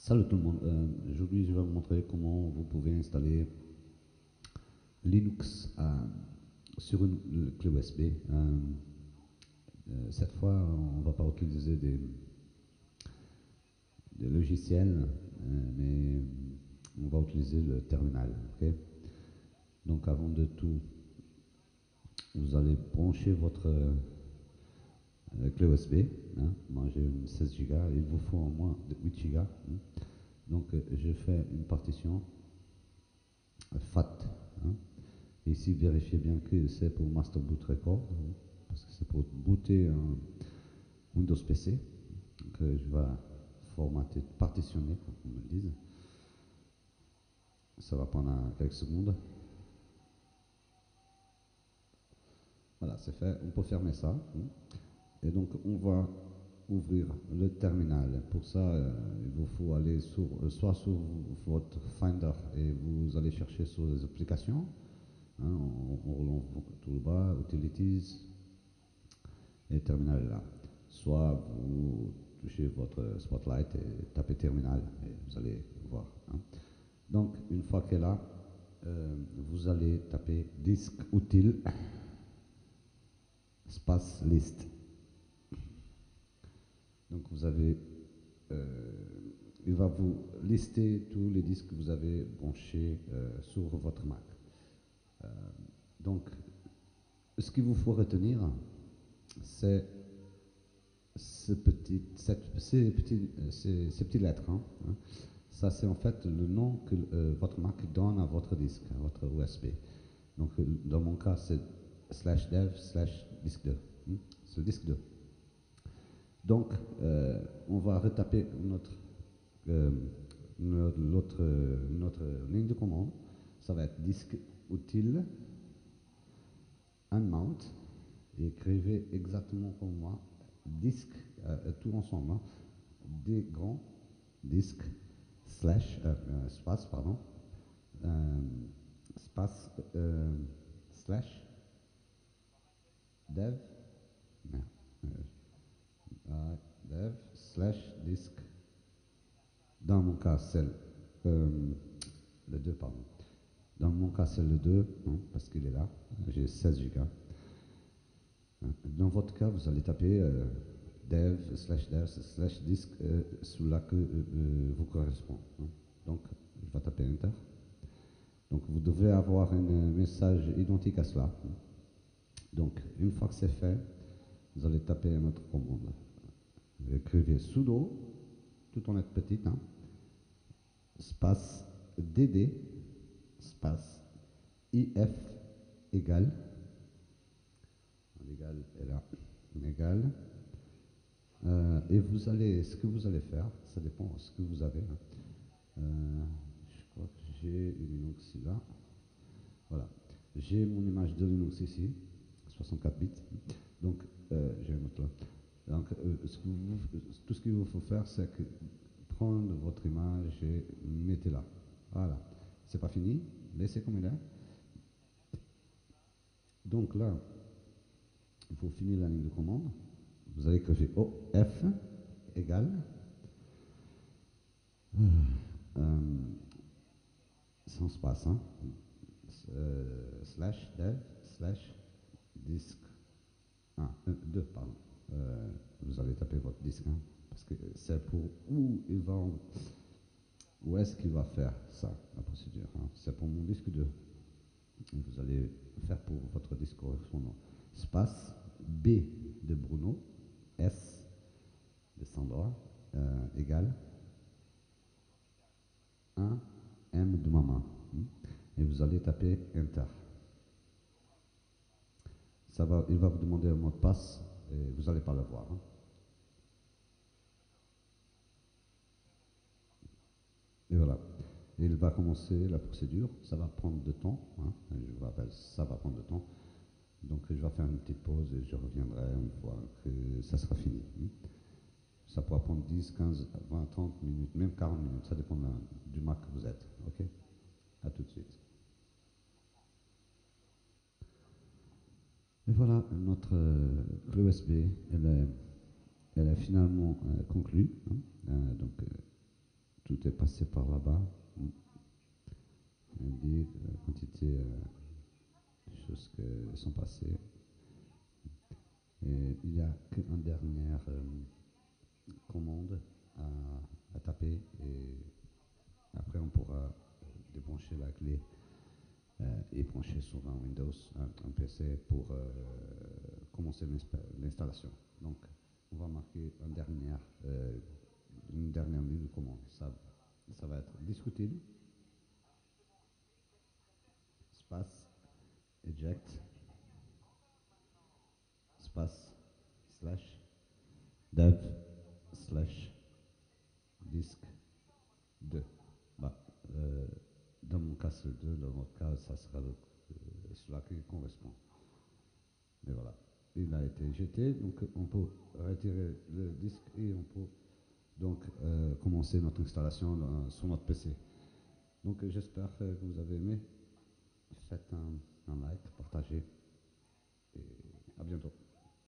Salut tout le monde. Aujourd'hui, je vais vous montrer comment vous pouvez installer Linux sur une clé USB. Cette fois, on ne va pas utiliser des logiciels, mais on va utiliser le terminal. Okay. Donc, avant de tout, vous allez brancher votre clé USB. Moi, j'ai une 16 Go. Il vous faut au moins 8 Go. Donc, je fais une partition FAT. Ici, vérifiez bien que c'est pour Master Boot Record, parce que c'est pour booter un Windows PC. Donc, je vais formater, partitionner, comme on me le dise. Ça va prendre quelques secondes. Voilà, c'est fait. On peut fermer ça. Et donc, on va ouvrir le terminal. Pour ça, il vous faut aller soit sur votre Finder et vous allez chercher sur les applications. En roulant tout le bas, Utilities, et terminal est là. Soit vous touchez votre Spotlight et tapez terminal et vous allez voir. Donc, une fois qu'elle est là, vous allez taper disque utile espace list. Donc vous avez, il va vous lister tous les disques que vous avez branchés sur votre Mac. Donc, ce qu'il vous faut retenir, c'est ces petites lettres. Ça, c'est en fait le nom que votre Mac donne à votre disque, à votre USB. Donc, dans mon cas, c'est /dev/disque 2. C'est le disque 2. Donc, on va retaper notre ligne de commande. Ça va être disque utile unmount. Et écrivez exactement comme moi, disque, tout ensemble, des grands disques espace slash dev dev / disque. Dans mon cas, c'est le 2, pardon. Dans mon cas, c'est le 2, parce qu'il est là. J'ai 16 Go. Dans votre cas, vous allez taper dev/disque sous la que vous correspond. Donc, je vais taper Enter. Donc, vous devez avoir un message identique à cela. Donc, une fois que c'est fait, vous allez taper une autre commande. Vous écrivez sudo, tout en lettres petites, espace dd, espace if égale, l'égal est là, égal, et vous allez, ce que vous allez faire, ça dépend de ce que vous avez. Je crois que j'ai une Linux là. Voilà, j'ai mon image de Linux ici, 64 bits. Donc, j'ai un autre là. Donc, tout ce qu'il vous faut faire, c'est que prendre votre image et mettez-la. Voilà. C'est pas fini. Laissez comme il est. Donc là, il faut finir la ligne de commande. Vous allez écrire OF égale sans espace, /dev/disque 2, pardon. Vous allez taper votre disque, parce que c'est pour où est-ce qu'il va faire ça, la procédure. C'est pour mon disque 2. Et vous allez faire pour votre disque correspondant. Espace B de Bruno, S de Sandra, égale 1 M de maman. Et vous allez taper Enter. Il va vous demander un mot de passe et vous n'allez pas le voir. Et voilà. Et il va commencer la procédure. Ça va prendre du temps. Je vous rappelle, ça va prendre du temps. Donc je vais faire une petite pause et je reviendrai une fois que ça sera fini. Ça pourra prendre 10, 15, 20, 30 minutes, même 40 minutes. Ça dépend du Mac que vous êtes. OK? À tout de suite. Et voilà, notre clé USB, elle est finalement conclue. Donc, tout est passé par là-bas. Il dit la quantité de choses qui sont passées. Et il n'y a qu'une dernière commande à taper et après on pourra débrancher la clé et brancher sur un Windows, un PC pour commencer l'installation. Donc on va marquer une dernière ligne de commande. Ça va être discutile, space, eject, space, slash, dev, slash, disque 2. Bah, dans mon cas, c'est 2, dans votre cas, ça sera cela qui correspond. Et voilà. Il a été jeté, donc on peut retirer le disque et on peut donc commencer notre installation sur notre PC. Donc j'espère que vous avez aimé. Faites un like, partagez.